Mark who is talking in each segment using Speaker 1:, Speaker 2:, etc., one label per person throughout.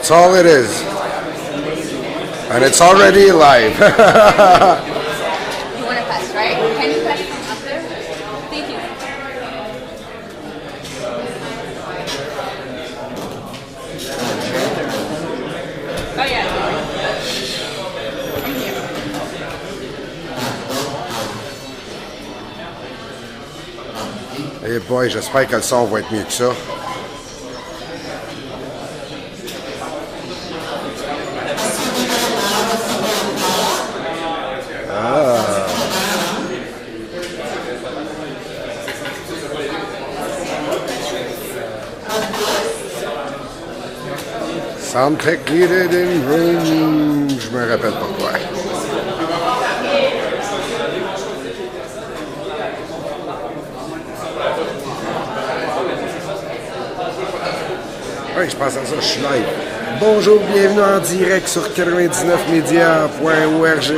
Speaker 1: That's all it is. And it's already live.
Speaker 2: You want to pass, right? Can you pass from up there? Thank you. Oh, yeah. Thank you.
Speaker 1: Hey boy, j'espère que le son va être mieux que ça. Sound tech needed in room. Je me rappelle pas quoi. Oui, je pense à ça, je suis live. Bonjour, bienvenue en direct sur 99media.org.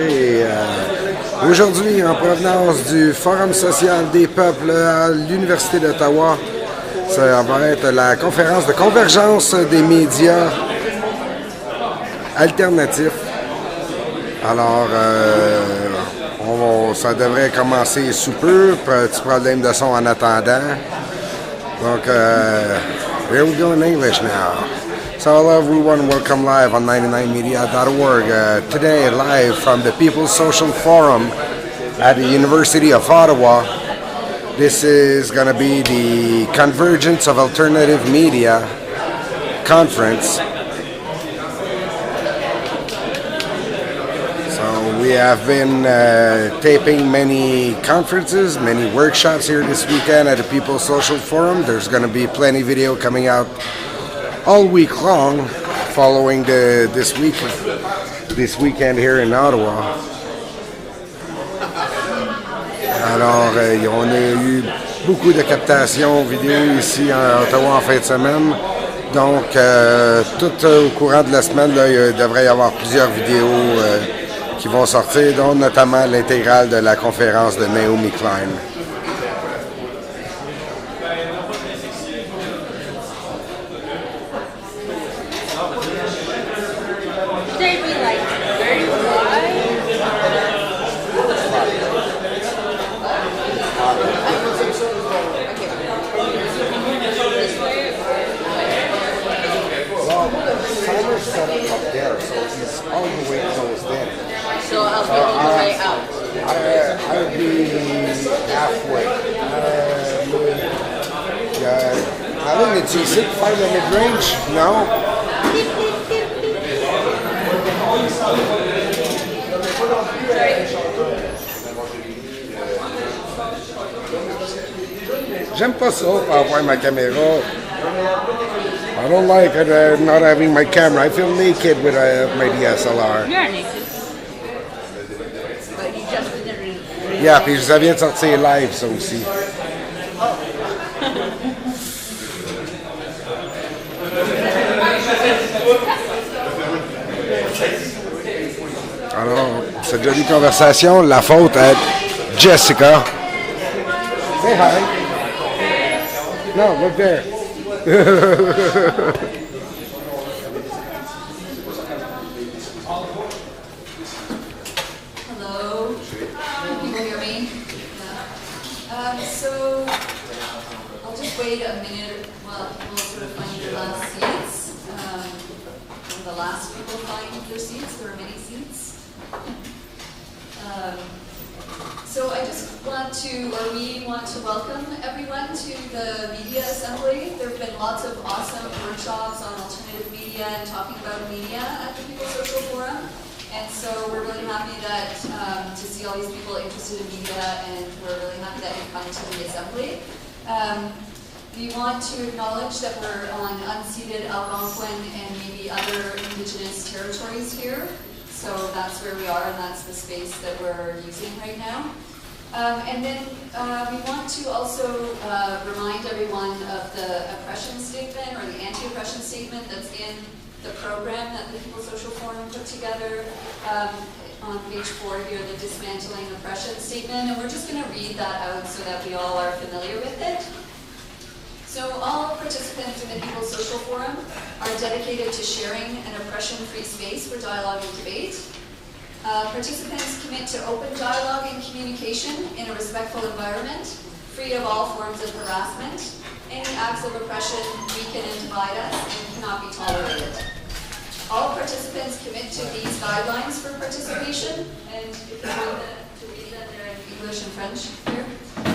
Speaker 1: Aujourd'hui, en provenance du Forum social des peuples à l'Université d'Ottawa, ça va être la conférence de convergence des médias alternatifs. Alors, ça devrait commencer sous peu. Petit problème de son en attendant. Donc, here we go in English now. So hello everyone, welcome live on 99media.org. Today live from the People's Social Forum at the University of Ottawa. This is going to be the Convergence of Alternative Media conference. So we have been taping many conferences, many workshops here this weekend at the People's Social Forum. There's going to be plenty of video coming out all week long following this weekend here in Ottawa. Alors, on a eu beaucoup de captations vidéo ici à Ottawa en fin de semaine. Donc, tout au courant de la semaine, là, il devrait y avoir plusieurs vidéos qui vont sortir, dont notamment l'intégrale de la conférence de Naomi Klein. Is it 500 range? No? J'aime pas ça pour avoir ma caméra. I don't like it, not having my camera. I feel naked with my DSLR.
Speaker 2: You're naked. But you just didn't really...
Speaker 1: Yeah, puis ça vient de sortir live, ça aussi. Alors, cette jolie conversation, la faute à Jessica. Say hi. No, look there.
Speaker 3: Hello. Can people hear me? Yeah. So I'll just wait a minute while people sort of find their last seats. When the last people find their seats, there are many seats. So I just we want to welcome everyone to the Media Assembly. There have been lots of awesome workshops on alternative media and talking about media at the People's Social Forum. And so we're really happy that to see all these people interested in media, and we're really happy that you've come to the Assembly. We want to acknowledge that we're on unceded Algonquin and maybe other Indigenous territories here. So that's where we are, and that's the space that we're using right now. And then we want to also remind everyone of the oppression statement or the anti-oppression statement that's in the program that the People's Social Forum put together. On page 4 here, the dismantling oppression statement, and we're just going to read that out so that we all are familiar with it. So all participants in the People's Social Forum are dedicated to sharing an oppression-free space for dialogue and debate. Participants commit to open dialogue and communication in a respectful environment, free of all forms of harassment. Any acts of oppression weaken and divide us and cannot be tolerated. All participants commit to these guidelines for participation, and if you want to read them, they're in English and French here.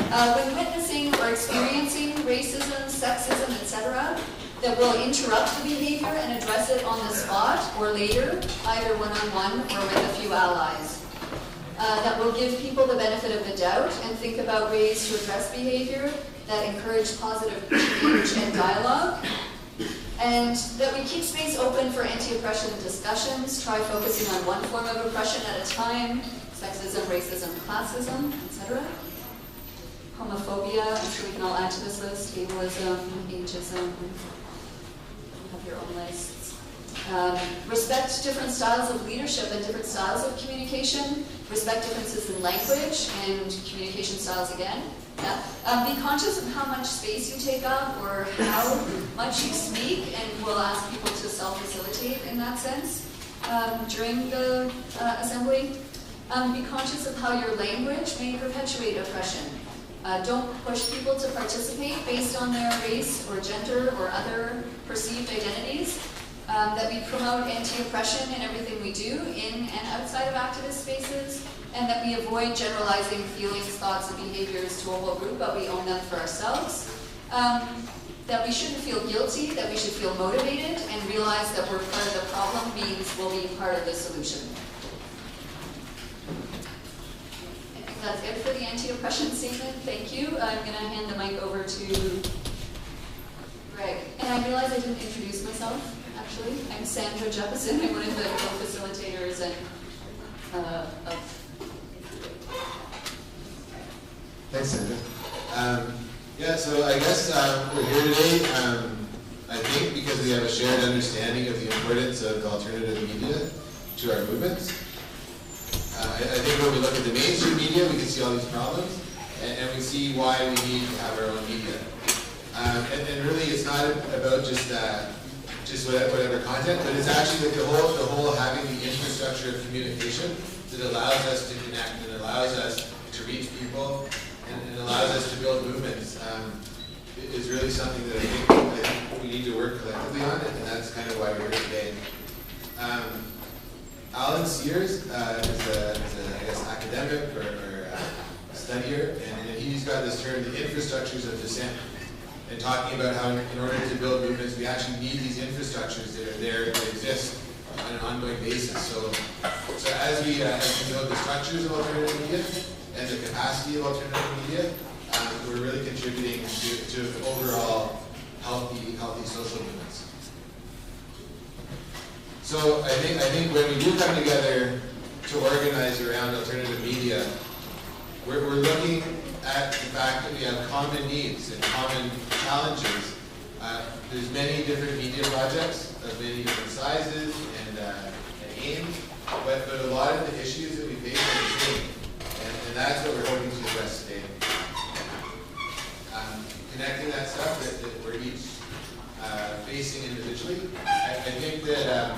Speaker 3: When witnessing or experiencing racism, sexism, etc., that will interrupt the behavior and address it on the spot or later, either one-on-one or with a few allies. That will give people the benefit of the doubt and think about ways to address behavior that encourage positive change and dialogue. And that we keep space open for anti-oppression discussions, try focusing on one form of oppression at a time, sexism, racism, classism, etc. Homophobia, I'm sure we can all add to this list, ableism, ageism, you have your own lists. Respect different styles of leadership and different styles of communication, respect differences in language and communication styles again. Yeah. Be conscious of how much space you take up or how much you speak, and we'll ask people to self-facilitate in that sense during the assembly. Be conscious of how your language may perpetuate oppression. Don't push people to participate based on their race or gender or other perceived identities. That we promote anti-oppression in everything we do in and outside of activist spaces, and that we avoid generalizing feelings, thoughts, and behaviors to a whole group, but we own them for ourselves. That we shouldn't feel guilty, that we should feel motivated, and realize that we're part of the problem means we'll be part of the solution. That's it for the anti-oppression statement. Thank you. I'm going to hand the mic over to Greg. And I realize I didn't introduce myself, actually. I'm Sandra Jefferson. I'm one of the co-facilitators and
Speaker 4: Thanks, Sandra. Yeah, so I guess we're here today, I think, because we have a shared understanding of the importance of alternative media to our movements. I think when we look at the mainstream media, we can see all these problems, and we see why we need to have our own media. And really, it's not about just whatever content, but it's actually like the whole having the infrastructure of communication that allows us to connect and allows us to reach people and allows us to build movements. Is really something that I think we need to work collectively on, and that's kind of why we're here today. Alan Sears is a I guess, academic or studier, and he's got this term, the infrastructures of dissent, and talking about how in order to build movements, we actually need these infrastructures that are there to exist on an ongoing basis. So as we build the structures of alternative media and the capacity of alternative media, we're really contributing to overall healthy social movements. So I think when we do come together to organize around alternative media, we're looking at the fact that we have common needs and common challenges. There's many different media projects of many different sizes and aims, but a lot of the issues that we face are the same, and that's what we're hoping to address today. Connecting that stuff that we're each facing individually. I think that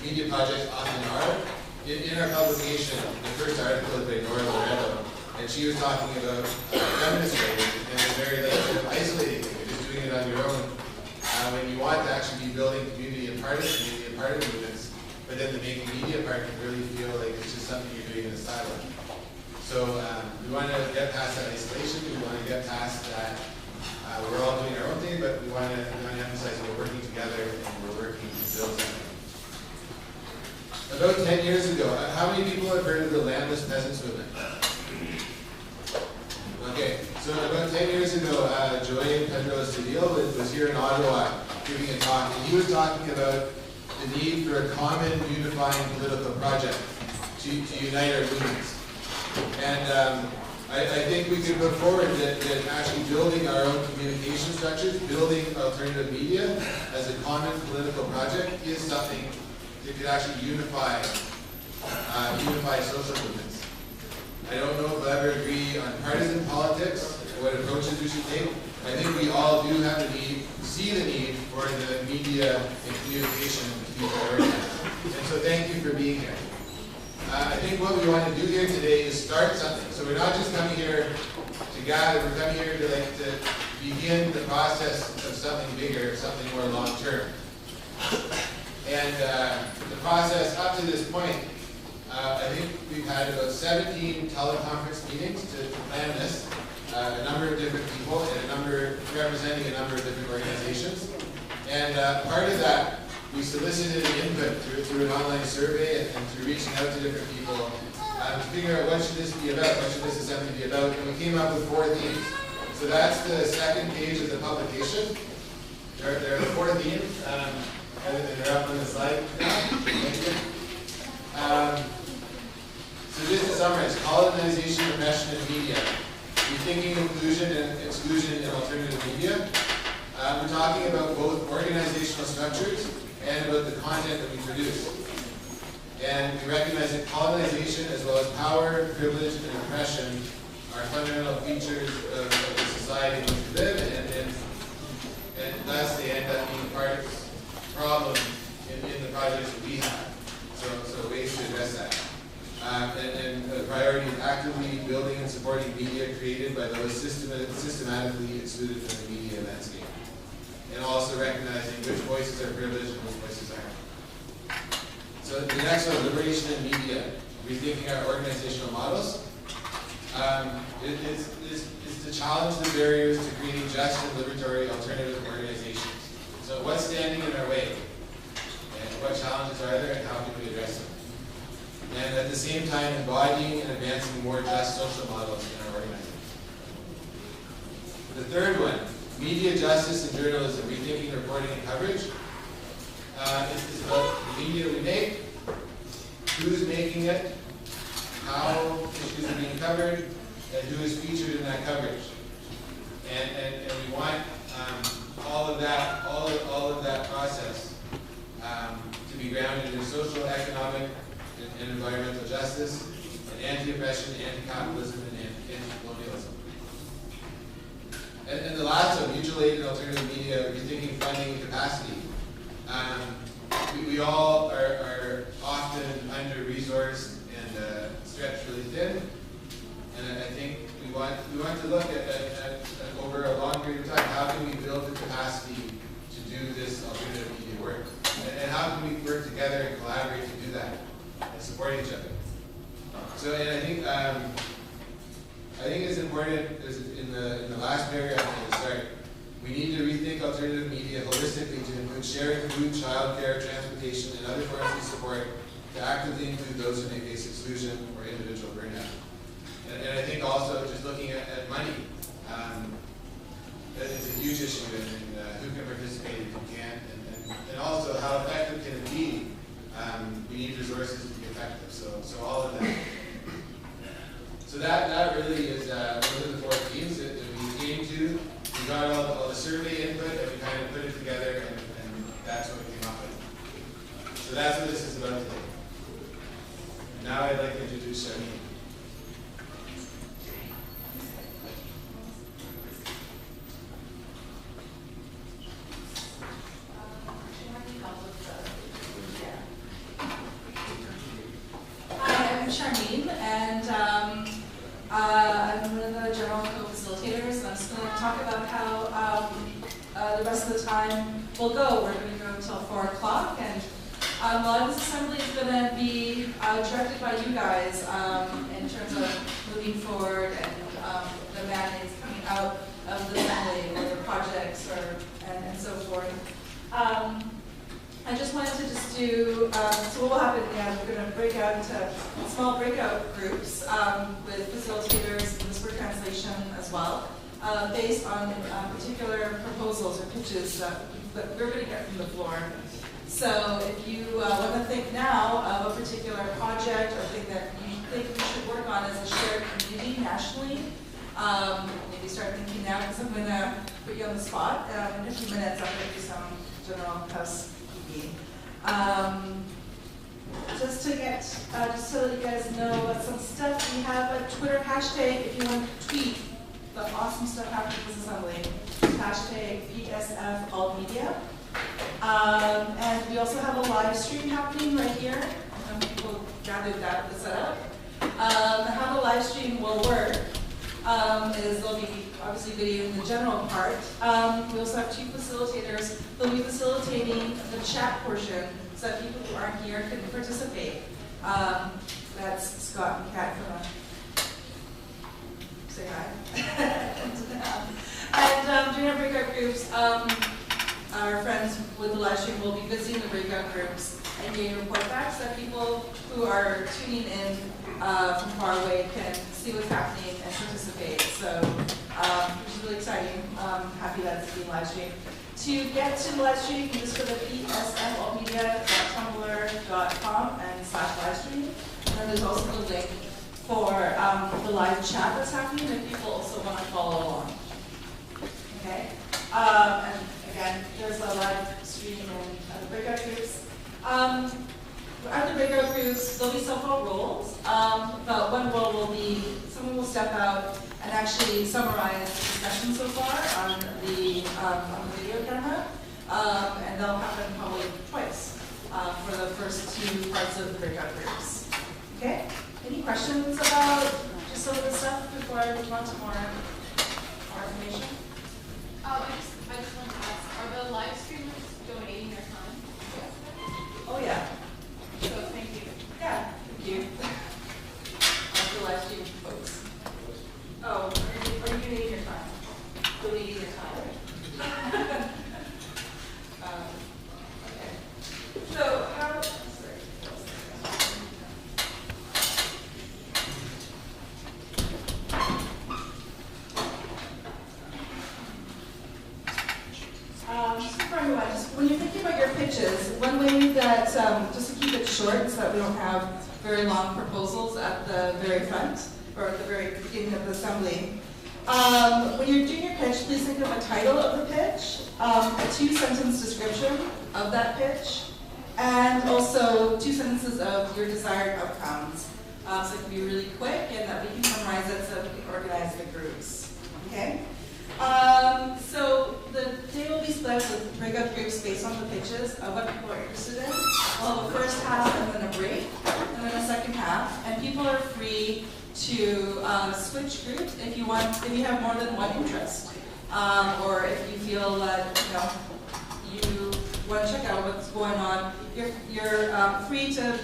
Speaker 4: media projects often are. In our publication, the first article is by Nora Loreto, and she was talking about feminist writing and the very isolating thing, just doing it on your own. When you want to actually be building community and part of the community and part of the movements, but then the making media part can really feel like it's just something you're doing in a silo. So we want to get past that isolation. We want to get past that. We're all doing our own thing, but we want to emphasize that we're working together and we're working to build something. About 10 years ago, how many people have heard of the Landless Peasants movement? Okay, so about 10 years ago, Joey Pedro Cedillo was here in Ottawa giving a talk, and he was talking about the need for a common unifying political project to unite our movements. And I think we could put forward that actually building our own communication structures, building alternative media as a common political project is something that could actually unify social movements. I don't know if we'll ever agree on partisan politics, what approaches we should take. I think we all do have the need, see the need for the media and communication to be prioritized. And so thank you for being here. I think what we want to do here today is start something. So we're not just coming here to gather, we're coming here to begin the process of something bigger, something more long-term. And the process up to this point, I think we've had about 17 teleconference meetings to plan this, a number of different people and representing a number of different organizations. And part of that, we solicited input through an online survey and through reaching out to different people to figure out what should this be about, what should this assembly be about, and we came up with 4 themes. So that's the second page of the publication. There are the 4 themes, and they're up on the slide now. Thank you. So just to summarize, colonization, repression, and media. Rethinking inclusion and exclusion in alternative media. We're talking about both organizational structures and about the content that we produce. And we recognize that colonization as well as power, privilege, and oppression are fundamental features of the society in which we live, and thus they end up being part of the problem in the projects that we have. So ways to address that. And the priority is actively building and supporting media created by those systematically excluded from the media landscape. And also recognizing which voices are privileged and which voices aren't. So the next one, liberation in media, rethinking our organizational models. Is to challenge the barriers to creating just and liberatory alternative organizations. So what's standing in our way? And what challenges are there and how can we address them? And at the same time, embodying and advancing more just social models in our organization. The third one, media justice and journalism, rethinking reporting and coverage. It's about the media we make, who's making it, how issues are being covered, and who is featured in that coverage. And we want all of that process to be grounded in social, economic, and environmental justice, and anti-oppression, anti-capitalism, and anti-colonialism. And the last one, mutual aid and alternative media, rethinking funding and capacity. We all are often under-resourced and stretched really thin. And I think we want to look at over a long period of time, how can we build the capacity to do this alternative media work? And how can we work together and collaborate to do that and support each other? So, and I think it's important, in the last paragraph at the start, we need to rethink alternative media holistically to include sharing food, childcare, transportation, and other forms of support to actively include those who may face exclusion or individual burnout. And I think also just looking at money, it's a huge issue in who can participate and who can't, and also how effective can it be. We need resources to be effective, so all of that. So that really is one of the 4 themes that we came to. We got all the survey input and we kind of put it together, and that's what we came up with. So that's what this is about today. Now I'd like to introduce Charlene.
Speaker 5: I'm Charlene, and I'm one of the general co-facilitators, and I'm just going to talk about how the rest of the time will go. We're going to go until 4 o'clock, and a lot of this assembly is going to be directed by you guys in terms of moving forward and the mandates coming out of the assembly or the projects and so forth. I just wanted to just do, so what will happen, we're going to break out into small breakout groups with facilitators and whisper translation as well, based on particular proposals or pitches that we're going to get from the floor. So if you want to think now of a particular project or thing that you think we should work on as a shared community nationally, maybe start thinking now, because I'm going to put you on the spot. In a few minutes, I'm going to do some general housekeeping. Just to get, just so that you guys know some stuff, we have a Twitter hashtag if you want to tweet the awesome stuff happening in this assembly. Hashtag PSF All Media. And we also have a live stream happening right here. People gathered that to set up. How the live stream will work is there'll be obviously video in the general part. We also have 2 facilitators. They'll be facilitating the chat portion so that people who aren't here can participate. That's Scott and Kat from say hi. And during our breakout groups, our friends with the live stream will be visiting the breakout groups and getting report backs so that people who are tuning in from far away can see what's happening and participate. So, which is really exciting. Happy that it's being live streamed. To get to the live stream, you can just go to psfallmedia.tumblr.com and /livestream. And then there's also the link for the live chat that's happening if people also want to follow along. Okay? And again, there's a live stream in the breakout groups. At the breakout groups, there'll be several roles, but one role will be someone will step out and actually summarize the discussion so far on the video camera, and that'll happen probably twice for the first 2 parts of the breakout groups. Okay? Any questions about just some of this stuff before I move on to more information?
Speaker 2: I just want to ask, are the live streamers donating their time?
Speaker 5: Oh yeah.
Speaker 2: So thank you.
Speaker 5: Yeah, thank you. The live stream folks. Oh, are you donating your time? Donating your time. Okay. So how? Sorry. Just for everyone, when you're thinking about your pitches, one way that, just to keep it short so that we don't have very long proposals at the very front or at the very beginning of the assembly. When you're doing your pitch, please think of a title of the pitch, a 2-sentence description of that pitch, and also 2 sentences of your desired outcomes. So it can be really quick and that we can summarize it so we can organize the groups. Okay? So the day will be split with breakout groups based on the pitches of what people are interested in. We'll have a first half and then a break, and then a second half. And people are free to switch groups if you have more than one interest, or if you feel that you want to check out what's going on. You're free to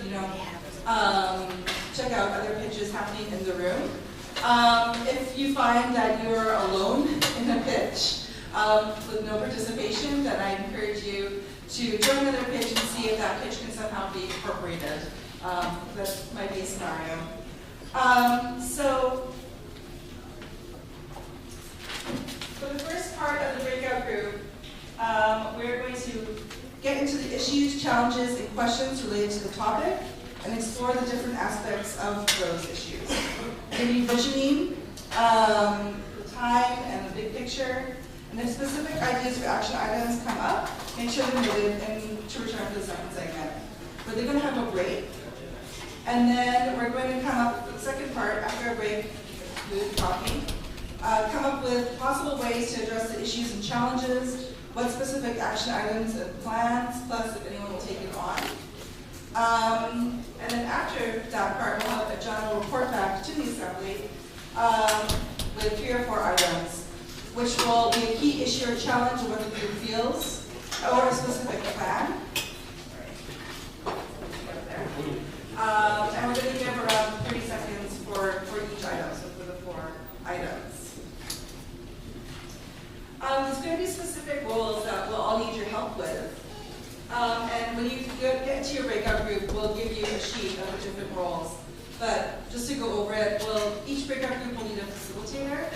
Speaker 5: check out other pitches happening in the room. If you find that you're alone in a pitch with no participation, then I encourage you to join another pitch and see if that pitch can somehow be incorporated. That might be a scenario. So for the first part of the breakout group, we're going to get into the issues, challenges, and questions related to the topic and explore the different aspects of those issues. Maybe visioning, the time, and the big picture. And if specific ideas or action items come up, make sure they're noted and to return to the second segment. But they're going to have a break. And then we're going to come up with the second part after a break, with talking. Come up with possible ways to address the issues and challenges, what specific action items and plans, plus if anyone will take it on. And then after that part, we'll have a general report back to the assembly with 3 or 4 items, which will be a key issue or challenge of what the group feels, or a specific plan. And we're going to give around 30 seconds for each item, so for the 4 items. There's going to be specific roles that we'll all need your help with. And when you get into your breakout group, we'll give you a sheet of the different roles. But just to go over it, each breakout group will need a facilitator.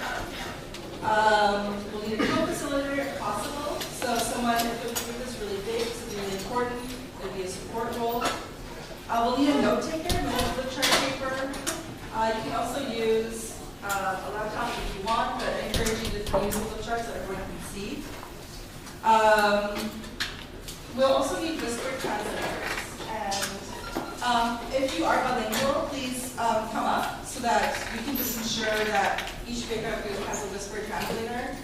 Speaker 5: We'll need a co-facilitator if possible. So someone, if the group is really big, it's really important, it'll be a support role. We'll need a note taker, no flip chart paper. You can also use a laptop if you want, but I encourage you to use a flip chart so everyone can see. We'll also need whispered translators. And if you are bilingual, please come up so that we can just ensure that each breakout group has a Whisper translator.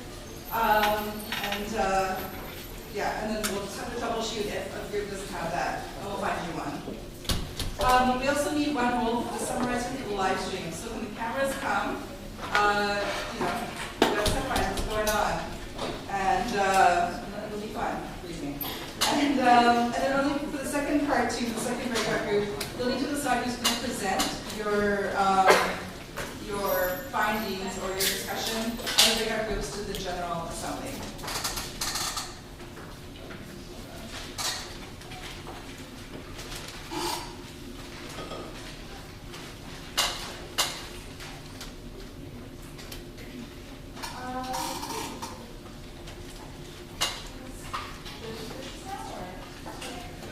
Speaker 5: Yeah, and then we'll just have to troubleshoot if a group doesn't have that, and we'll find you one. We also need one role for the summarizing for the live stream. So when the cameras come, let's summarize what's going on. And it'll be fun, believe me. And then only for the second part too, the second breakout group, you'll need to decide who's going to present your findings or your discussion on the breakout groups to the General Assembly.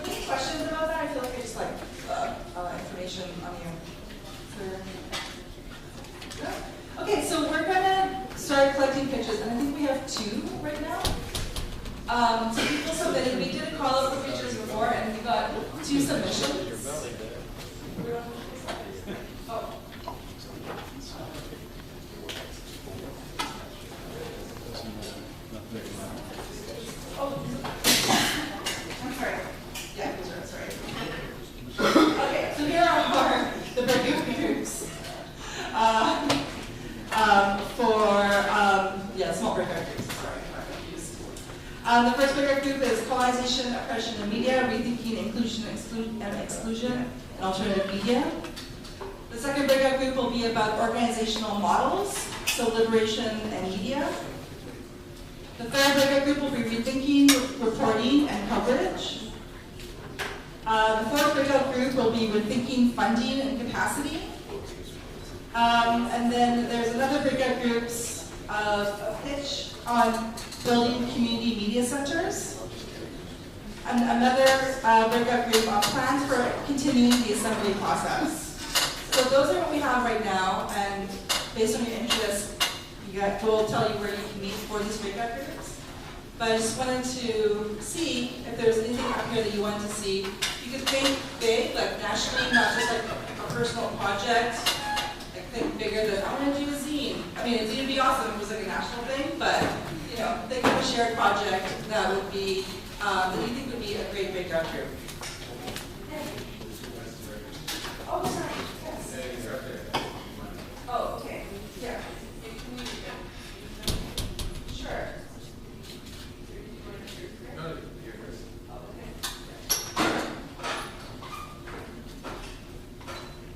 Speaker 5: Any questions about that? I feel like I just like information on you. No? Okay, so we're gonna start collecting pitches, and I think we have 2 right now. So people submitted. We did a call out for pitches before, and we got 2 submissions. Oh. I'm sorry. Yeah, sorry. Okay, so here are the breakout groups small breakout groups. Sorry, I'm confused. The first breakout group is colonization, oppression, and media, rethinking inclusion and exclusion, and alternative media. The second breakout group will be about organizational models, so liberation and media. The third breakout group will be rethinking reporting and coverage. The fourth breakout group will be rethinking funding and capacity. And then there's another breakout groups of pitch on building community media centers. And another breakout group on plans for continuing the assembly process. So those are what we have right now, and based on your interest, we'll tell you where you can meet for these breakout groups. But I just wanted to see if there's anything up here that you wanted to see. You could think big, like nationally, not just like a personal project. Like think bigger than, I want to do a zine. I mean, a zine would be awesome if it was like a national thing, but think of a shared project that would be, that you think would be a great breakout group. Oh, sorry. Yes. Oh, okay. Yeah. Sure.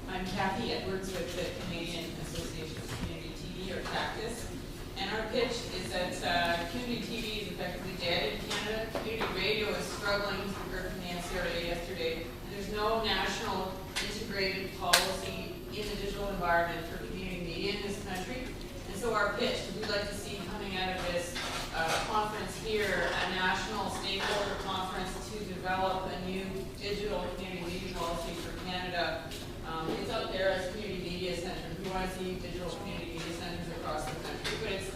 Speaker 6: I'm Kathy Edwards with the Canadian Association of Community TV, or CACTUS. And our pitch is that community TV is effectively dead in Canada. Community radio is struggling, as we heard from the NCRA yesterday. There's no national integrated policy in the digital environment for community media in this country. And so our pitch, we'd like to see coming out of this conference here, a national stakeholder conference to develop a new digital community media policy for Canada. It's out there as community media centers. We want to see digital community media centers across the country, but it's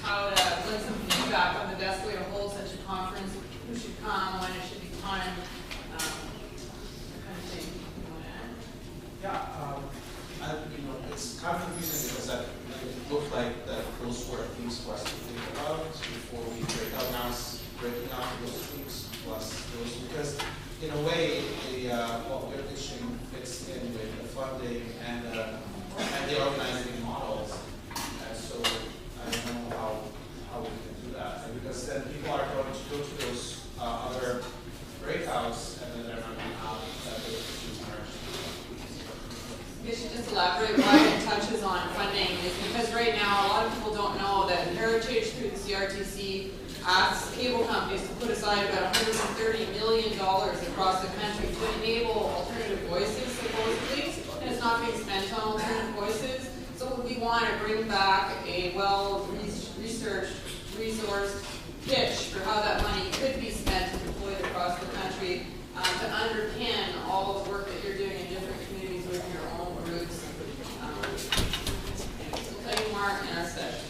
Speaker 6: how to get some feedback on the best way to hold such a conference, who should come, when it should be timed, that kind of thing. You want to add?
Speaker 7: Yeah, it's kind of confusing because it looked like that those were things for us to think about before we break out. Now it's breaking out those things plus those, because in a way, what we're pitching fits in with the funding and the organizing models. And so I don't know how we can do that. And because then people are going to go to those other breakouts, and then they're not going to have those issues merged.
Speaker 6: You should just elaborate why it touches on funding is because right now a lot of people don't know that Heritage through the CRTC asks cable companies to put aside about $130 million across the country to enable alternative voices, supposedly, and it's not being spent on alternative voices. So we want to bring back a well-researched, resourced pitch for how that money could be spent and deployed across the country to underpin all the work that you're doing in different communities with your own groups. We'll tell you more in our session.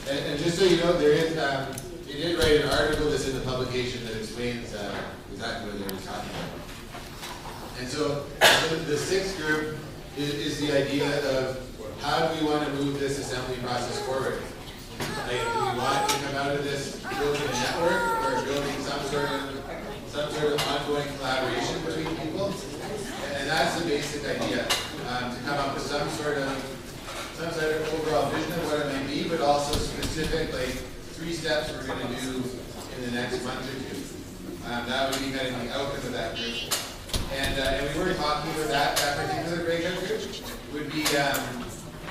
Speaker 4: And just so you know, there is, you did write an article that's in the publication that explains exactly what they were talking about. And so the sixth group is the idea of how do we want to move this assembly process forward? Like, do we want to come out of this building a network or building some sort of ongoing collaboration between people? And that's the basic idea, to come up with some sort of overall vision of what it may be, but also specific, like 3 steps we're going to do in the next month or 2. That would be kind of the outcome of that group. And we were talking about that particular breakout group would be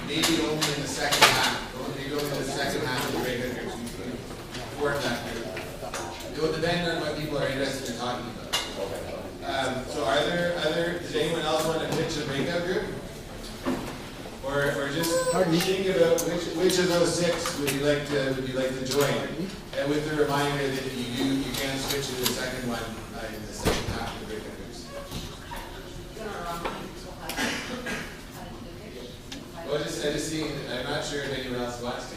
Speaker 4: maybe only in the second half, maybe only in the second half of the breakout groups we could form that group. It will depend on what people are interested in talking about. So does anyone else want to pitch a breakout group? Or just think about which of those 6 would you like to join, and with the reminder that you can switch to the second one in the second half of the breakout groups. Well, I just see. I'm not sure if anyone else wants to.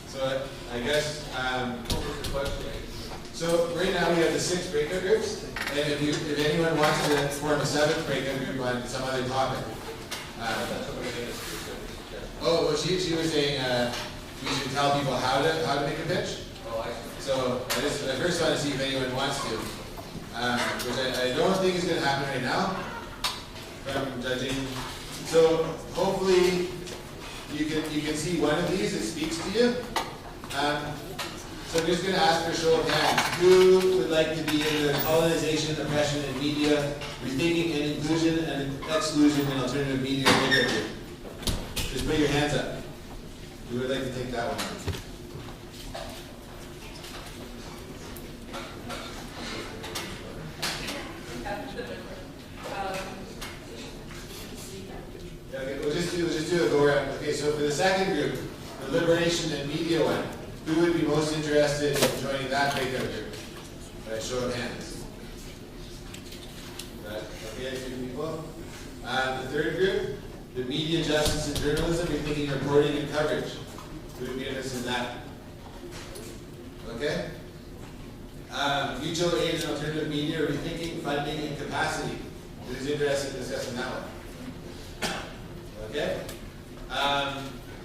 Speaker 4: So I guess. So right now we have the 6 breakout groups, and if anyone wants to form a 7th breakout group on some other topic. Well, she was saying we should tell people how to make a pitch. So I first want to see if anyone wants to, which I don't think is going to happen right now, from judging. So hopefully you can see one of these that speaks to you. So I'm just going to ask for a show of hands. Who would like to be in the colonization, oppression, and media, rethinking and inclusion and exclusion in alternative media breakout group? Just put your hands up. Who would like to take that one? Okay, we'll just do a go around. Okay, so for the second group, the liberation and media one. Who would be most interested in joining that breakout group? Right, show of hands. Right, okay, 2 people. The third group, the media, justice, and journalism, rethinking reporting and coverage. Who would be interested in that? Okay. Mutual aid and alternative media, rethinking, funding, and capacity. Who's interested in discussing that one? Okay.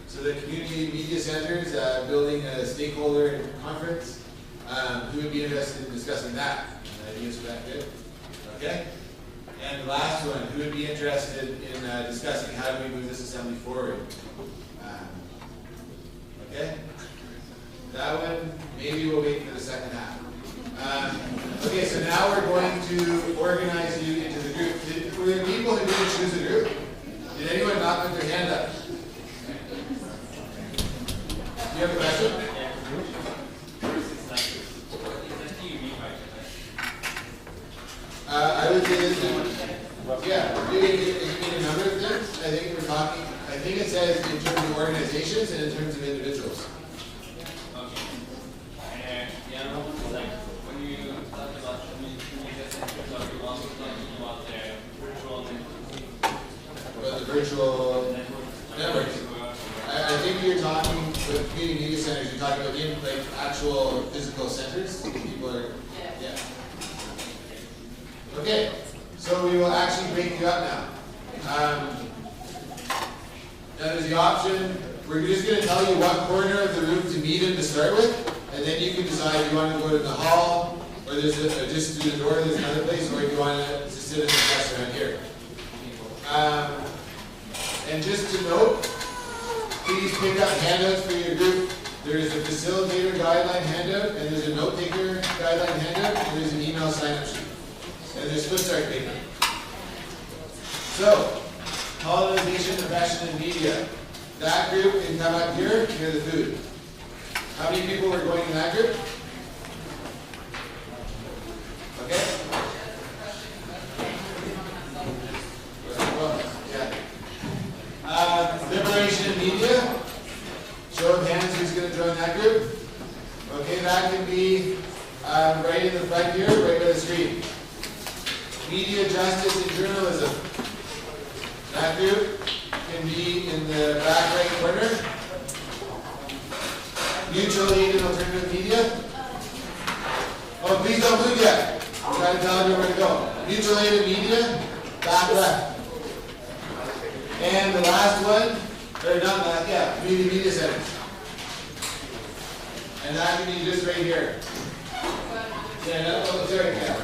Speaker 4: So the community media centers, building a stakeholder conference. Who would be interested in discussing that? Ideas for that, good? Okay. And the last one, who would be interested in discussing how do we move this assembly forward? Okay. That one, maybe we'll wait for the second half. Okay, so now we're going to organize you into the group. Were there people who didn't choose a group? Did anyone not put their hand up? Do you have a question? I would say this, yeah, you mean a number of things. I think we're talking, I think it says in terms of organizations and in terms of individuals.
Speaker 8: Okay. Yeah, like when you talk about media centers, are you also talking about the virtual
Speaker 4: networks? I think you're talking with community media centers, you're talking about in like actual physical centers. People are, yeah. Okay, so we will actually break you up now. Now there's the option, we're just going to tell you what corner of the room to meet in to start with, and then you can decide if you want to go to the hall, or there's just through the door, there's another place, or if you want to sit in the desk around here. And just to note, please pick up handouts for your group. There's a facilitator guideline handout, and there's a note taker guideline handout, and there's an email sign-up sheet. And there's flip start paper. So, colonization, oppression, and media. That group can come up here near the food. How many people were going in that group? Okay? Liberation and media. Show of hands who's going to join that group. Okay, that can be right in the front here, right by the screen. Media, justice, and journalism. That group can be in the back right corner. Mutual aid and alternative media. Oh, please don't move yet. Try to tell you where to go. Mutual aid and media, back left. And the last one, or not that, yeah, community media centers. And that can be just right here. Yeah, no, oh, sorry, yeah.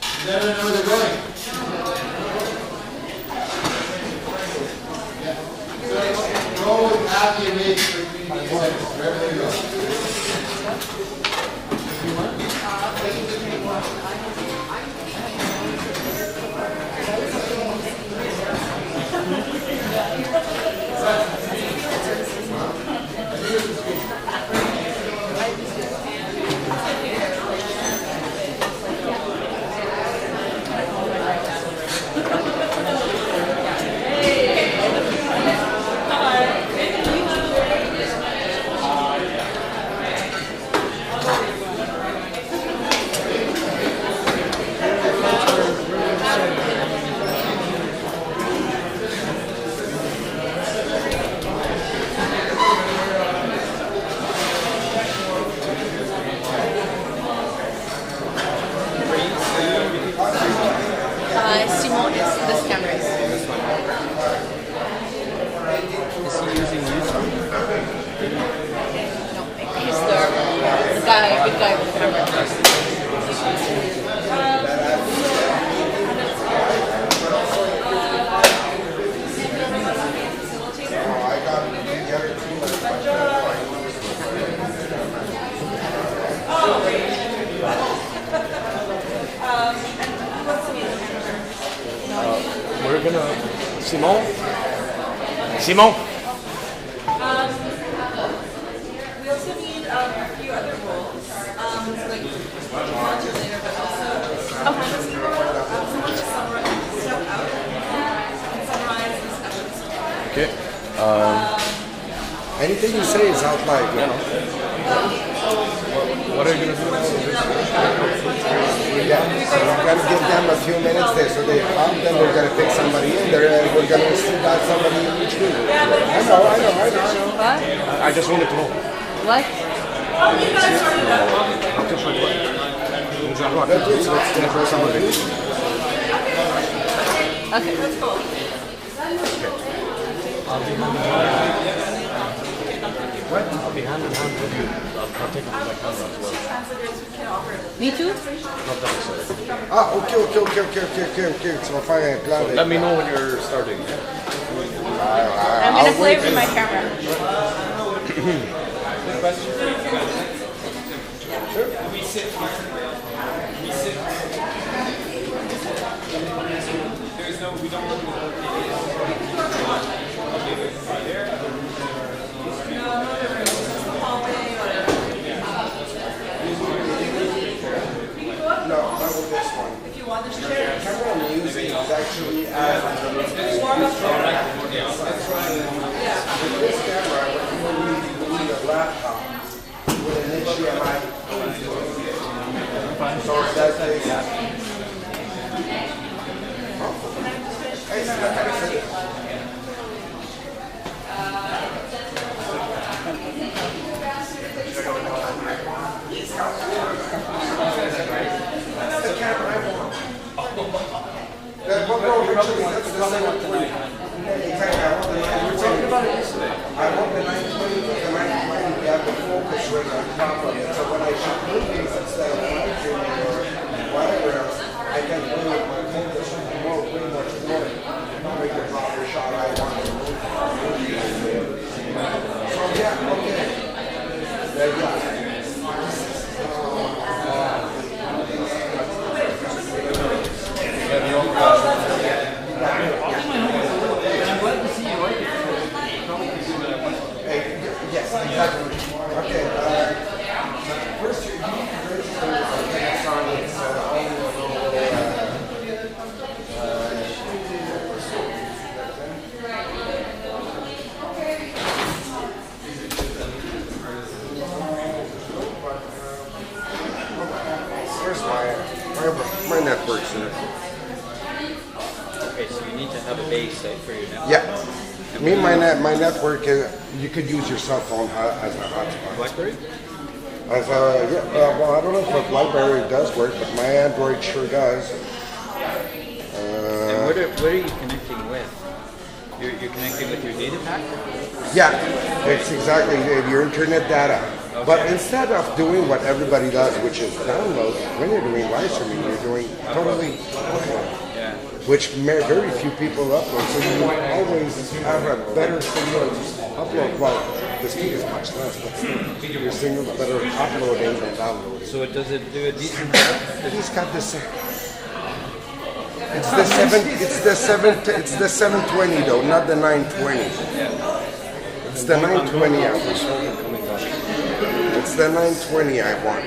Speaker 4: Does everyone know where they're going? Yeah. So, go with happy and make for community media centers, wherever they go.
Speaker 9: Simone, this camera is.
Speaker 10: Is he using YouTube?
Speaker 9: No, he's the guy, big guy with the camera.
Speaker 10: We're gonna... Simon? Simon?
Speaker 5: We also need a few other roles, like modulator, but also someone to step out and summarize this episode.
Speaker 10: Okay.
Speaker 1: Anything you say is outlined. You know?
Speaker 10: What are you gonna do now?
Speaker 1: Yeah, so we're gonna give them a few minutes there, so they come, then we're gonna pick somebody in there, and we're gonna see that somebody in each group. I know.
Speaker 9: What?
Speaker 10: I just wanted to know.
Speaker 9: What?
Speaker 5: You guys started out.
Speaker 1: Let's get for somebody.
Speaker 9: Okay.
Speaker 5: Let's go.
Speaker 10: What? I'll be hand in hand with you. I'll take off my camera as well.
Speaker 9: Me too?
Speaker 10: Not necessary.
Speaker 1: Ah, ok. Tu vas faire un plan.
Speaker 10: Let me know when you're starting.
Speaker 9: I'm gonna play with my camera.
Speaker 1: No, not with this one.
Speaker 5: If you want, there's chairs.
Speaker 1: The camera I'm using is actually as with this camera, you need a laptop with an HDMI. So it's that big. Hey, so I gotta say it. That's the camera I want. Richard, that's the same one. Exactly, I want the 920. I want the 920 because the 920 got the focus ring on top of it. So when I shoot movies instead of watching or whatever else, I can play with my focus more, way much more. Make the proper shot I want to move. So yeah, okay. There you go. Yes, exactly. Okay, first you Where's my network, sir?
Speaker 10: Okay, so you need to have a base for your network.
Speaker 1: Yeah. My network, you could use your cell phone as a hotspot.
Speaker 10: BlackBerry?
Speaker 1: Well, I don't know if the BlackBerry does work, but my Android sure does.
Speaker 11: And what are you connecting with? You're connecting with your data pack?
Speaker 1: Yeah, it's exactly your internet data.
Speaker 11: Okay.
Speaker 1: But instead of doing what everybody does, which is download, when you're doing live streaming, you're doing totally upload,
Speaker 11: Yeah.
Speaker 1: which very few people upload. So you always have a better signal upload. Well, the speed is much less, but still, your signal is better uploading than downloading.
Speaker 11: So does it do a decent job?
Speaker 1: It's got this. It's the 720 though, not the 920. It's the 920 I want. It's the 920 I want.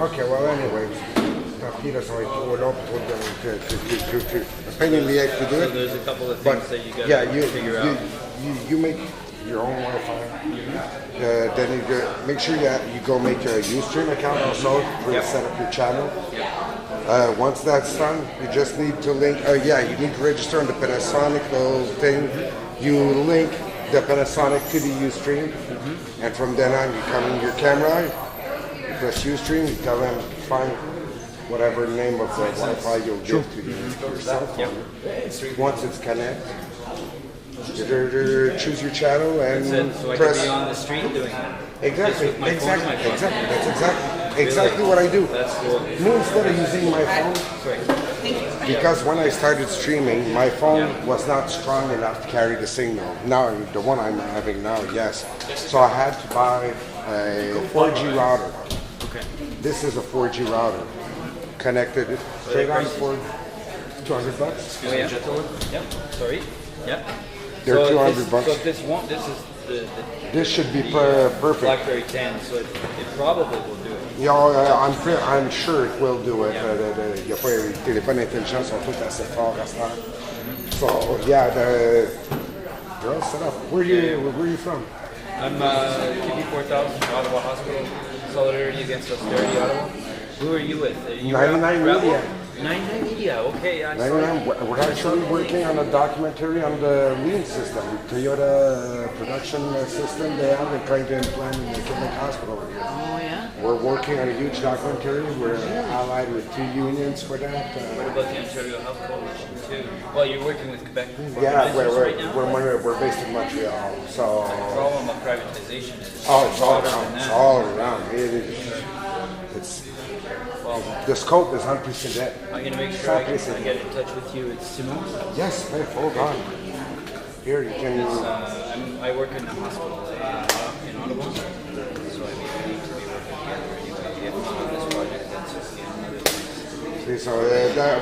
Speaker 1: Okay, well, anyways, Peter, so I would up to opinionly to do
Speaker 11: So
Speaker 1: it.
Speaker 11: there's a couple of
Speaker 1: But
Speaker 11: things that you gotta figure out.
Speaker 1: you make your own Wi-Fi. Then you make sure you go make a Ustream account also to set up your channel. Once that's done, you just need to link. You need to register on the Panasonic little thing. You link the Panasonic to the Ustream, and from then on, you come in your camera. Press Ustream, you tell them find whatever name of the Wi-Fi you'll give to your cell phone. Once it's connected, you choose your channel and
Speaker 11: So I
Speaker 1: press.
Speaker 11: could be on the street doing it.
Speaker 1: Exactly,
Speaker 11: Just with my phone in my pocket.
Speaker 1: That's exactly what I do.
Speaker 11: That's cool.
Speaker 1: Me, instead of using my phone, because when I started streaming, my phone was not strong enough to carry the signal. Now, the one I'm having now, yes. So I had to buy a 4G router.
Speaker 11: Okay.
Speaker 1: This is a 4G router, connected straight on for $200.
Speaker 11: Oh yeah. Yep. Sorry. Yep.
Speaker 1: They're
Speaker 11: So
Speaker 1: $200.
Speaker 11: So this won't. This is the
Speaker 1: This should be perfect.
Speaker 11: BlackBerry 10. So it probably will do it.
Speaker 1: I'm sure it will do it. Il y a pas les téléphones intelligents sont tous assez forts à ce temps. So yeah, you're all set up. Where are you from?
Speaker 11: I'm QP 4000, Ottawa Hospital, Solidarity Against Austerity, Ottawa. Who are you with? Are you
Speaker 1: 99
Speaker 11: Rebel?
Speaker 1: Media.
Speaker 11: 99 Media, okay. I saw
Speaker 1: 99, we're actually working on a documentary on the Lean system, Toyota production system they have been trying to implement in the Quebec Hospital here.
Speaker 9: Oh, yeah?
Speaker 1: We're working on a huge documentary. We're allied with 2 unions for that.
Speaker 11: What about the Ontario Health Coalition too? Well, you're working with Quebec
Speaker 1: Yeah,
Speaker 11: organizers right now?
Speaker 1: we're based in Montreal, so.
Speaker 11: The problem of privatization is
Speaker 1: It's all
Speaker 11: broader
Speaker 1: around.
Speaker 11: than
Speaker 1: It's
Speaker 11: that.
Speaker 1: all around. It's
Speaker 11: Well,
Speaker 1: the scope is unprecedented.
Speaker 11: I'm going to make sure I get in touch with you. It's Simon.
Speaker 1: Yes, hey, hold on. Here you can.
Speaker 11: I work in the hospital in Ottawa, so I mean, we need to be working together anyway. If not on this project, that's just the other things.
Speaker 1: See, so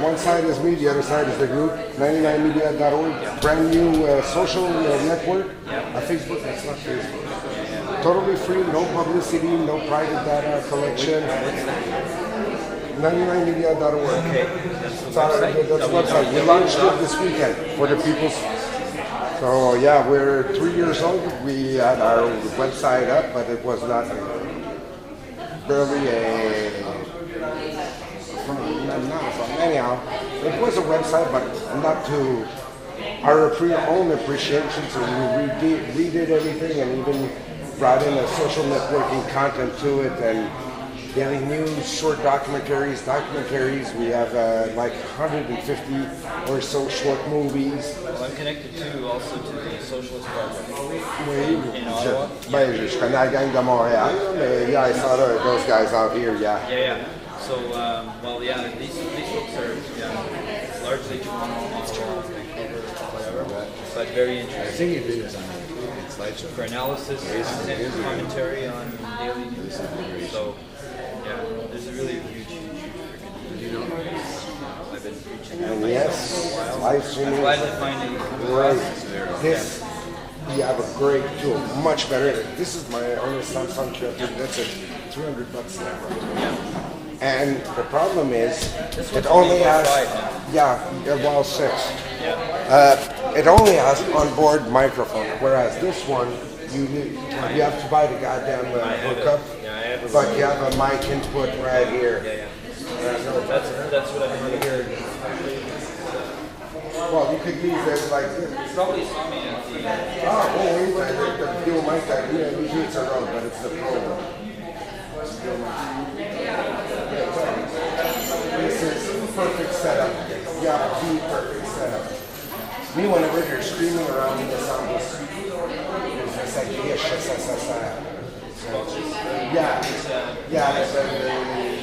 Speaker 1: one side is me, the other side is the group. 99media.org, brand new social network. On Facebook, that's not Facebook. Totally free, no publicity, no private data collection. 99media.org.
Speaker 11: Okay,
Speaker 1: That's the website. We launched it this weekend for the people. So yeah, we're 3 years old. We had our website up, but it was not barely anyhow. It was a website, but not to our own appreciation. So we redid everything and even brought in a social networking content to it and getting new short documentaries. We have like 150 or so short movies.
Speaker 11: Well, I'm connected too, also to the Socialist Project
Speaker 1: Oui,
Speaker 11: in Ottawa.
Speaker 1: je connais la gang de Montréal, mais yeah, I saw those guys out here, yeah.
Speaker 11: Yeah. So, well, yeah, these folks are largely Toronto, Ottawa, Vancouver, whatever, but very interesting. For analysis, content, commentary on daily news. So, yeah, there's a really huge freaking. I've been preaching.
Speaker 1: And yes, live streaming.
Speaker 11: I'm glad to find it.
Speaker 1: Right. we have a great tool, much better. This is my only Samsung Q30. That's it, $300 now. And the problem is, it only has, well, 6. It only has onboard microphone, whereas this one, you have to buy the goddamn hookup, but you have a mic input right here.
Speaker 11: That's what I've been hearing.
Speaker 1: Well, you could use it like this.
Speaker 11: You probably saw me at the...
Speaker 1: wait, I think the dual mic, usually it's a Rode, but it's the Pro. This is perfect setup. Yeah, the perfect setup. Me, whenever you're screaming around in the sound, it's like, it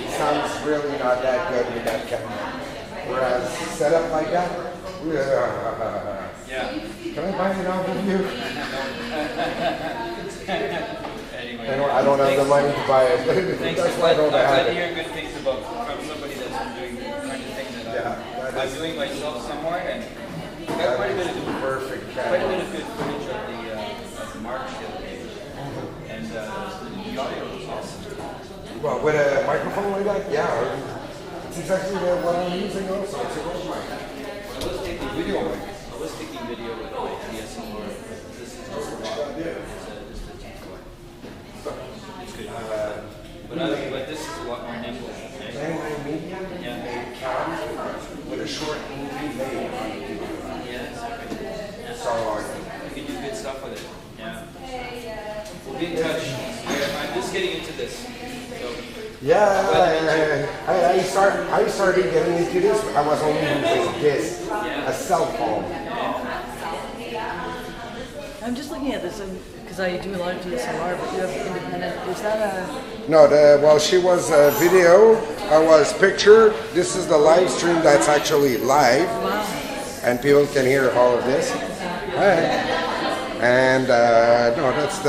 Speaker 1: sounds really not that good with that camera. Whereas set up like that, can I buy an album of you?
Speaker 11: Anyway,
Speaker 1: I don't have the money to buy it. That's why I don't have it.
Speaker 11: hear good things about from somebody that's been doing the kind of thing that I'm doing myself somewhere, and got quite a bit of good footage of the march the other day, and the audio was awesome.
Speaker 1: Well, with a microphone like that, yeah. It's exactly what I'm using also. It's a Rode mic.
Speaker 11: I was taking video with my DSLR. This is just a T4. It's good. But this is a lot more nimble.
Speaker 1: And my medium made cam with a short movie made on it.
Speaker 11: Yeah,
Speaker 1: so
Speaker 11: you can do good stuff with it. Yeah. We'll be in touch. I'm just getting into this. So.
Speaker 1: Yeah, I started getting into this. I was only using this, a cell phone.
Speaker 9: I'm just looking at this because I do a lot of DSLR, but you have independent. Is that a?
Speaker 1: No, well, she was video. I was picture. This is the live stream that's actually live, and people can hear all of this. And no, that's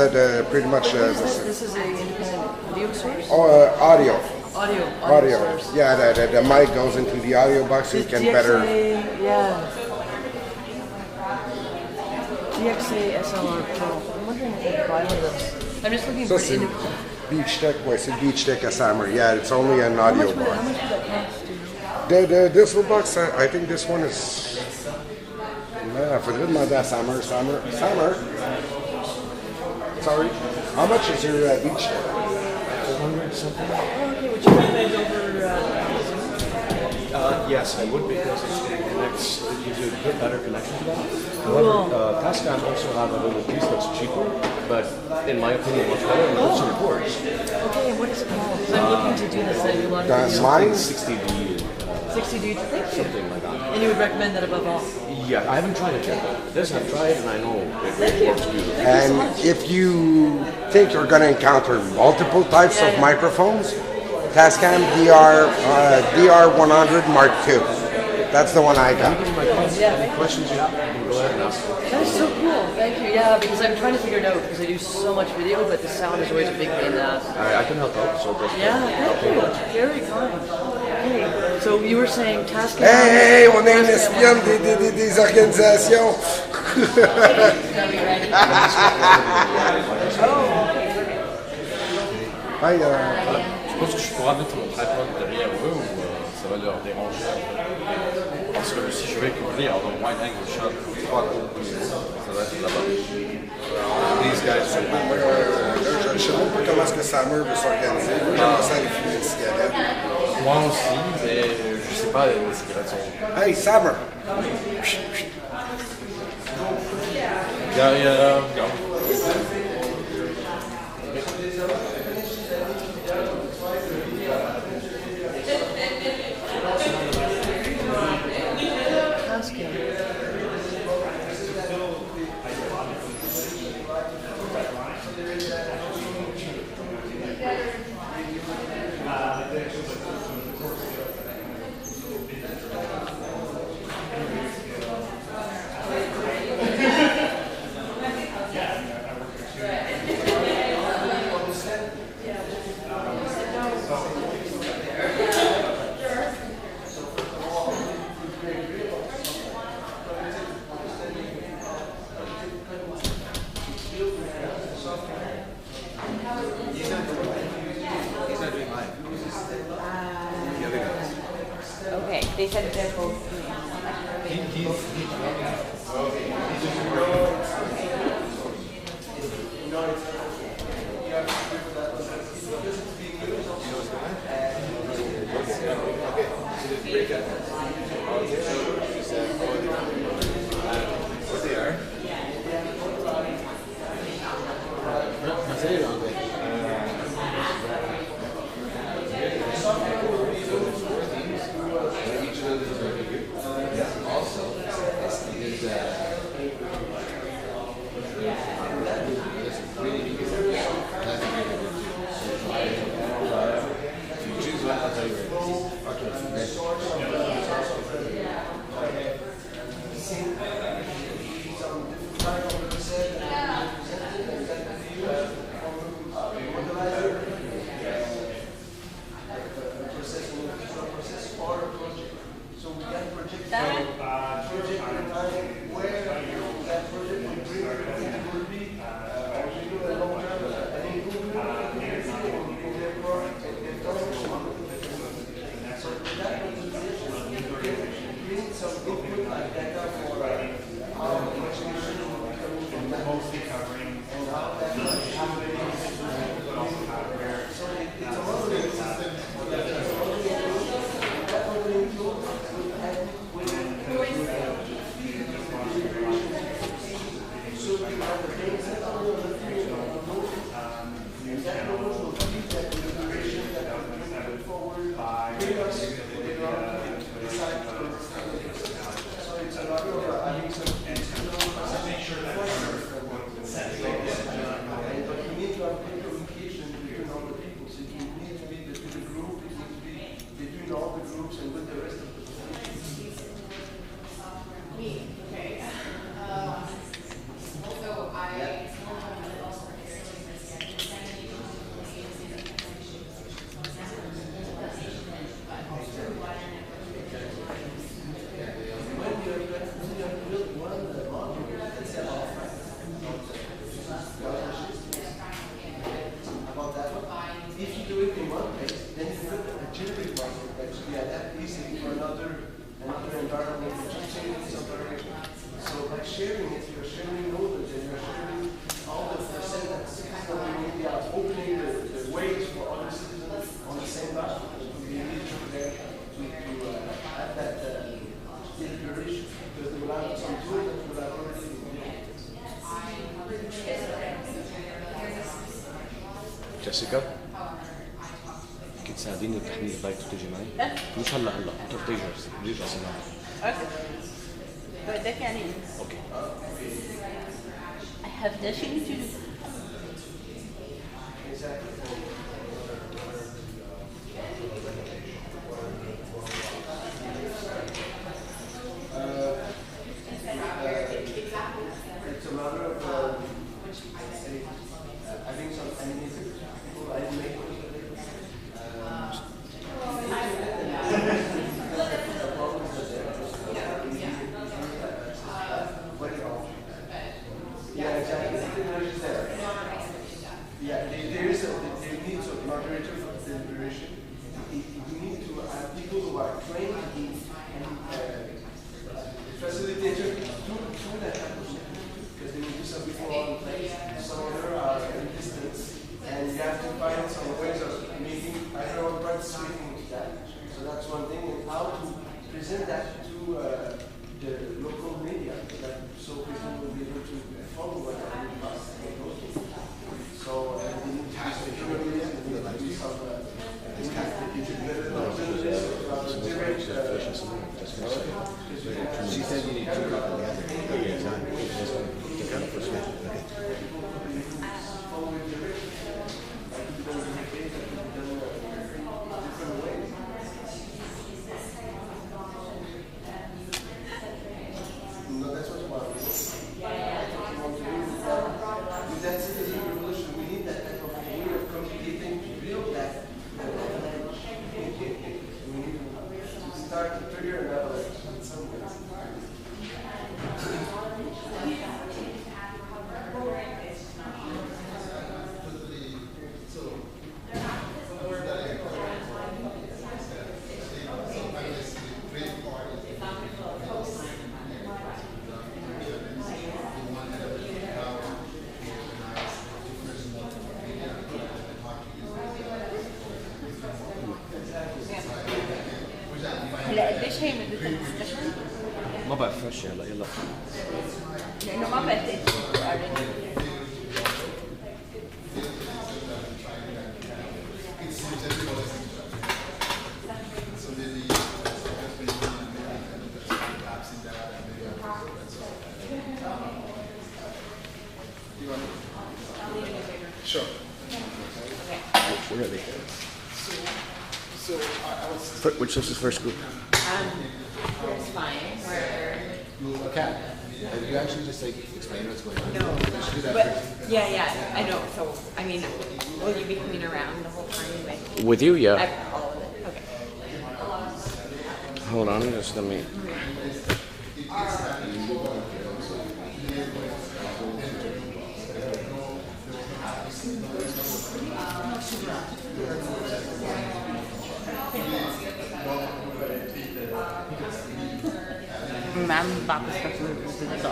Speaker 1: pretty much.
Speaker 9: This is a independent video source.
Speaker 1: Audio.
Speaker 9: Audio. Source.
Speaker 1: Yeah, the mic goes into the audio box, so you can better.
Speaker 9: Yeah. DXA SLR Pro. I'm wondering if I can buy one of those. I'm just looking for
Speaker 1: Beach Tech, it's a Beach Tech Sammer. Yeah, it's only an audio box.
Speaker 9: How much would that cost?
Speaker 1: This little box, I think this one is. I forgot about that Sammer. Sorry. How much is your Beach Tech?
Speaker 10: 400 something.
Speaker 9: Oh, okay, would you recommend over
Speaker 10: Yes, I would, because it connects, it gives you a bit better connection to that. However, Tascam also have a little piece that's cheaper, but in my opinion, much better, and it also records.
Speaker 9: Okay, and what is it called? Because I'm looking to do this. I do a lot of videos.
Speaker 1: Mine?
Speaker 10: 60D.
Speaker 9: 60D, thank you.
Speaker 10: Something like that.
Speaker 9: And you would recommend that above all?
Speaker 10: Yeah, I haven't tried it yet. This I've tried, and I know it works beautifully.
Speaker 1: And if you think you're going to encounter multiple types of microphones, Tascam DR100 Mark II. That's the one I got.
Speaker 10: Any questions you have, you can go ahead and ask.
Speaker 9: That is so cool. Thank you. Yeah, because I'm trying to figure it out because I do so much video, but the sound is always a big pain in the ass.
Speaker 10: I can help out. So just
Speaker 9: thank you. Very kind. Okay. So you were saying Tascam.
Speaker 1: Hey, on est un espion des organisations.
Speaker 10: Je pense que je pourrais mettre mon tripod derrière eux ou ça va leur déranger un peu. Parce que si je vais couvrir dans le wide angle shot, ça va être là-bas. These guys sont
Speaker 1: Je sais même pas comment est-ce que Sammer veut s'organiser. Moi, j'aimerais ça les fumer de cigarettes.
Speaker 10: Moi aussi, mais je sais pas, les cigarettes sont...
Speaker 1: Hey, Sammer!
Speaker 10: Go.
Speaker 6: they said they're both.
Speaker 4: What they are?
Speaker 12: جيسيكا كنت تساعديني بتحميل البايك وتيجي معي؟ مش هلا انت بتيجي اصلا.
Speaker 6: اوكي. بدك يعني؟
Speaker 12: اوكي.
Speaker 6: I have dashing to do.
Speaker 13: It's a matter of I think some animated people I make yeah, exactly. Yeah, there is there needs a moderator for deliberation. You need to have people who are trained and facilitator do that because they will do some before on place. Some other are in distance, and you have to find some ways of making everyone participating with that. So that's one thing, and how to present that to the local media, so people will be able to follow what happening about so they need to do some
Speaker 12: She said you need to go out
Speaker 13: No, that's what you want to do. With that citizen revolution, we need that type of way of communicating to build that language. We need to start to trigger another in some ways.
Speaker 14: شيء من الدسكشن؟
Speaker 12: ما بعرف شيء هلا يلا.
Speaker 14: لأنه ما بدي
Speaker 15: Sure.
Speaker 12: We're ready.
Speaker 15: So I was.
Speaker 12: Which is the first group?
Speaker 6: It's fine.
Speaker 4: Okay. You actually just like explain what's going on.
Speaker 6: No,
Speaker 4: You should do that
Speaker 6: but
Speaker 4: first.
Speaker 6: yeah, I know. So I mean, will you be coming around the whole time
Speaker 12: With you, yeah.
Speaker 6: all of it? Okay.
Speaker 12: Hold on, just let me.
Speaker 14: Mam tapos ka dito.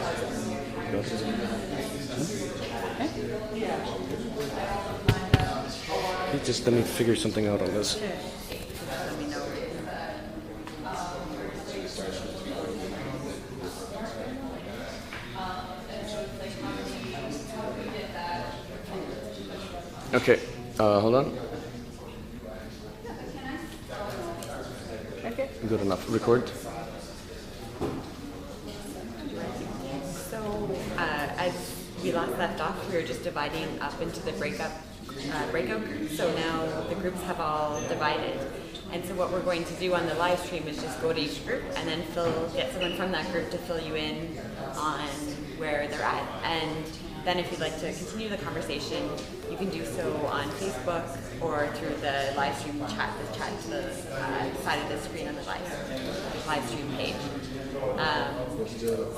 Speaker 12: Just let me figure something out on this.
Speaker 14: Let me know.
Speaker 12: Okay, hold on.
Speaker 14: Okay.
Speaker 12: Good enough. Record.
Speaker 6: So as we last left off, we were just dividing up into the breakout groups. So now the groups have all divided. And so what we're going to do on the live stream is just go to each group and then get someone from that group to fill you in on where they're at. And then if you'd like to continue the conversation, you can do so on Facebook or through the live stream chat, the chat to the side of the screen on the live stream page.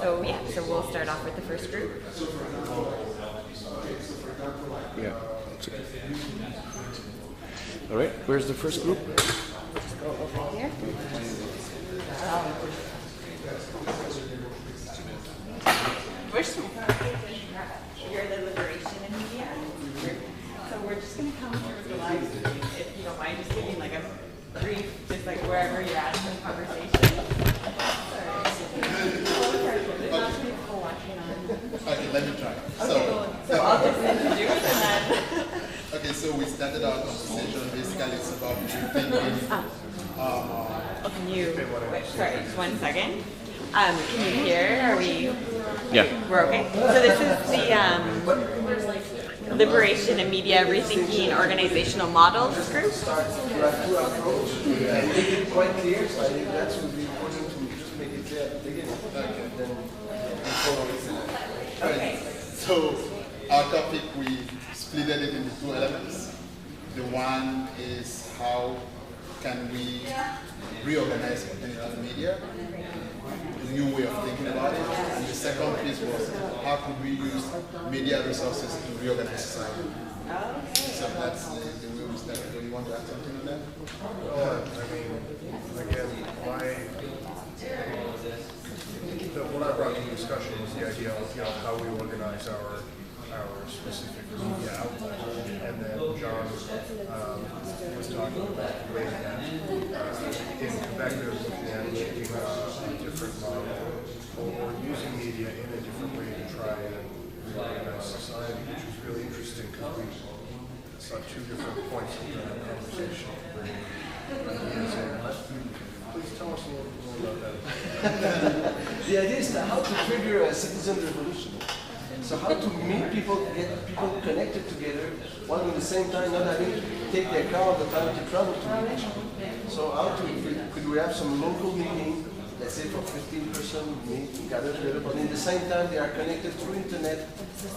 Speaker 6: So we'll start off with the first group.
Speaker 12: Yeah. All right. Where's the first group?
Speaker 14: Just go over here.
Speaker 6: First one. You're the Liberation and Media group. So we're just going to come through the live stream, if you don't mind, just giving like a brief, just like wherever you're at in the conversation.
Speaker 15: Okay, let me try.
Speaker 6: So I'll just introduce and then.
Speaker 15: Okay, so we started our conversation. Basically, it's about thinking.
Speaker 6: Can you? Wait, sorry, just 1 second. Can you hear? Are we?
Speaker 12: Yeah.
Speaker 6: We're okay. So this is the Liberation and Media Rethinking Organizational Models group.
Speaker 13: You have two approaches and make it quite clear. So I think that's would be important to just make it clear at the beginning. Okay. Then we follow it.
Speaker 15: Okay. So our topic, we split it into two elements. The one is how can we reorganize alternative media, a new way of thinking about it. And the second piece was how could we use media resources to reorganize society. So that's the way we started. Do you want to add something on that?
Speaker 16: I mean, again, what I brought to the discussion was the idea of how we organize our specific media outlet, and then John was talking about the way that in Quebec there's looking at taking a different model or using media in a different way to try and reorganize society, which is really interesting because we saw two different points of the conversation. Please tell us a little more about that.
Speaker 13: The idea is how to trigger a citizen revolution. So how to meet people, get people connected together, while at the same time not having to take their car all the time to travel to meet each other. So could we have some local meeting, let's say for 15% meeting, gather together, but in the same time they are connected through internet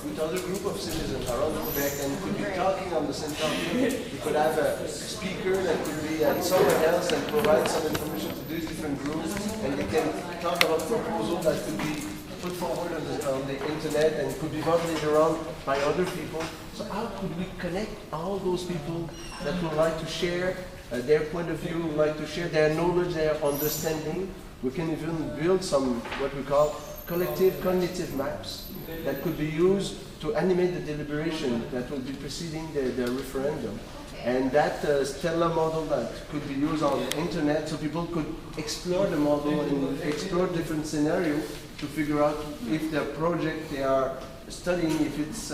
Speaker 13: with other group of citizens around Quebec and could be talking on the same topic. You could have a speaker that could be someone else and provide some information to these different groups, and they can talk about proposals that could be put forward on the internet and could be voted around by other people. So how could we connect all those people that would like to share their point of view, would like to share their knowledge, their understanding? We can even build some, what we call collective cognitive maps that could be used to animate the deliberation that will be preceding the referendum. And that Stella model that could be used on the internet, so people could explore the model and explore different scenarios to figure out if their project they are studying, if it's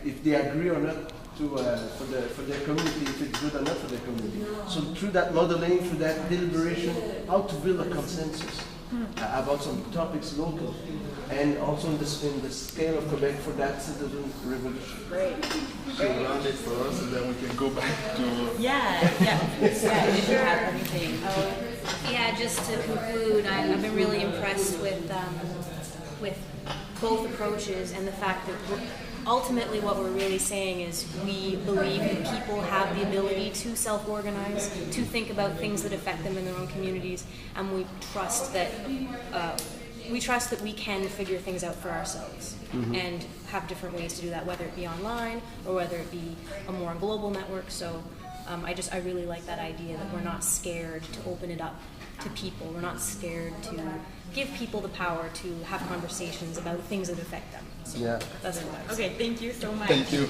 Speaker 13: if they agree or not to for their community, if it's good or not for their community. So through that modeling, through that deliberation, how to build a consensus about some topics local, and also in the scale of Quebec for that citizen revolution.
Speaker 14: Great.
Speaker 15: So round it for us, and then we can go back to.
Speaker 14: If you have everything.
Speaker 17: Yeah, just to conclude, I've been really impressed with both approaches and the fact that ultimately what we're really saying is we believe that people have the ability to self-organize, to think about things that affect them in their own communities, and we trust that we can figure things out for ourselves and have different ways to do that, whether it be online or whether it be a more global network. So I really like that idea that we're not scared to open it up to people. We're not scared to give people the power to have conversations about things that affect them. So that's what I was saying.
Speaker 14: Okay, thank you so much.
Speaker 15: Thank you.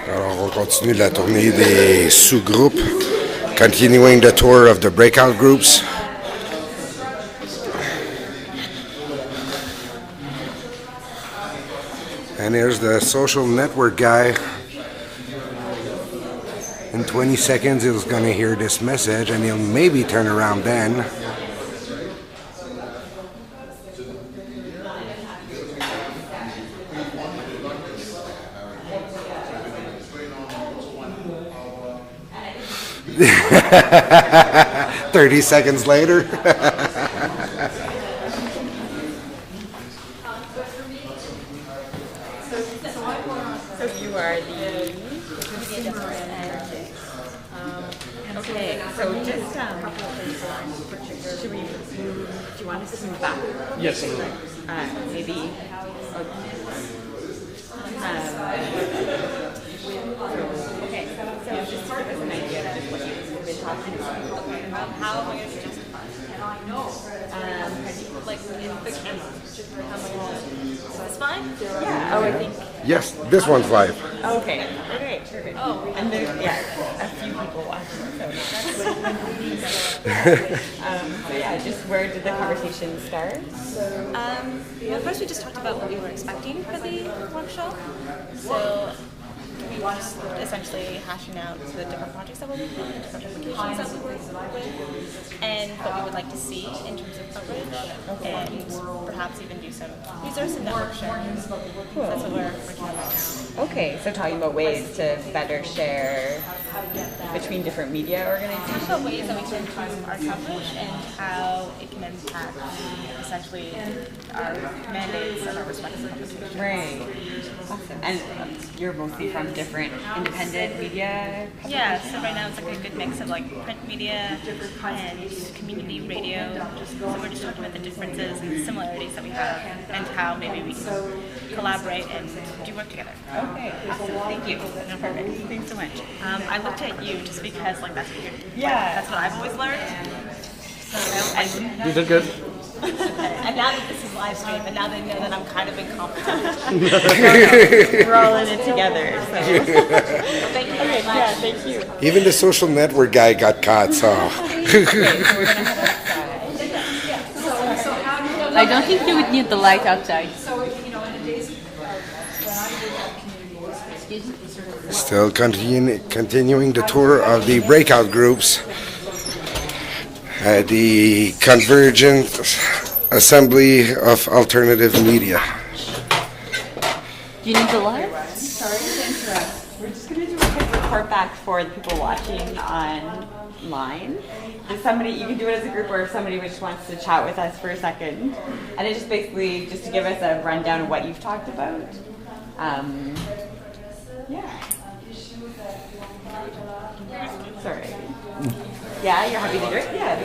Speaker 1: Alors, on continue la tournée des sous-groupes, continuing the tour of the breakout groups. And here's the social network guy. In 20 seconds, he's going to hear this message, and he'll maybe turn around then. "30 seconds later."
Speaker 14: So you are the okay, so just should we move, do you want us to move back?
Speaker 10: Yes.
Speaker 14: Maybe okay, so just to give us an idea of just what you've been talking about.
Speaker 17: How am I going to justify it? Like in the camera, so it's fine?
Speaker 14: Yeah. Oh, I think.
Speaker 1: Yes, this one's live.
Speaker 14: Okay. Okay. Perfect. Oh, and there's a few people watching, so so yeah, just where did the conversation start?
Speaker 17: Well, first we just talked about what we were expecting for the workshop. So we were just essentially hashing out the different projects that we're working on, different applications that we work with, and what we would like to see in terms of coverage, and perhaps even do some resource and network sharing. That's what we're working on right now.
Speaker 14: Okay, so talking about ways to better share between different media organizations.
Speaker 17: Talk about ways that we can improve our coverage and how it can impact essentially our mandates and our respective publications.
Speaker 14: Right. Awesome. And you're mostly from different independent media publications?
Speaker 17: Yeah, so right now it's like a good mix of like print media and community radio. So we're just talking about the differences and similarities that we have and how maybe we can collaborate and do work together.
Speaker 14: Okay, awesome. Thank you.
Speaker 17: No, perfect. Thanks so much. I looked at you just because like that's what you're, that's what I've always learned.
Speaker 10: You did good.
Speaker 17: And now that this is live stream, and now they know that I'm kind of incompetent.
Speaker 14: We're all in it together. So.
Speaker 17: Thank you very much.
Speaker 14: Yeah, thank you.
Speaker 1: Even the social network guy got caught, so.
Speaker 14: I don't think you would need the light outside.
Speaker 1: Still continuing the tour of the breakout groups. The Convergent Assembly of Alternative Media.
Speaker 14: Do you need the light? Sorry to interrupt. We're just going to do a quick report back for the people watching online. If somebody, you can do it as a group, or if somebody just wants to chat with us for a second. And it's just basically just to give us a rundown of what you've talked about. Yeah. Sorry. Yeah, you're happy to do it? Yeah.